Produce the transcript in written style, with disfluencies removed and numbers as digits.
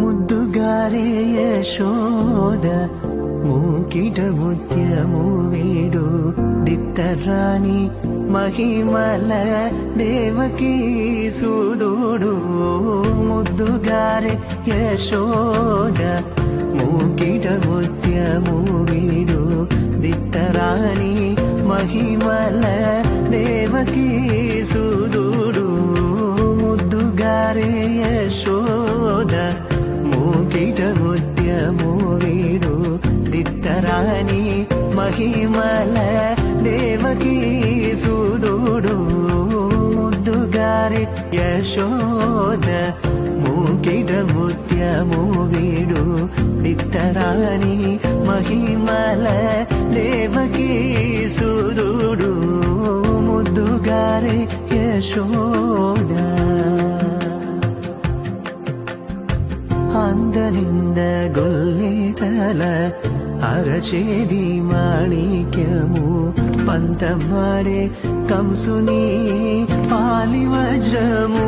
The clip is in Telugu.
ముద్దుగారే యశోద మూకిట ముత్యము వీడు దిత్తరాణి మహిమల దేవకీ సూదుడు ముద్దుగారే యశోద మూకిట ముత్యము వీడు దిత్తరాణి మహిమల దేవకీ సూదుడు ముద్దుగారే యశోద మూకిట ముత్యము వీడు దిత్తరాణి మహిమల దేవకీ సూదుడు ముద్దుగారే యశోద మూకిట ముత్యము వీడు దిత్తరాణి మహిమల దేవకీ సూదుడు ముద్దుగారే యశోద అందనింద గొల్లేతల అరచేది మాణిక్యము పంతమాడే కంసుని పాలి వజ్రము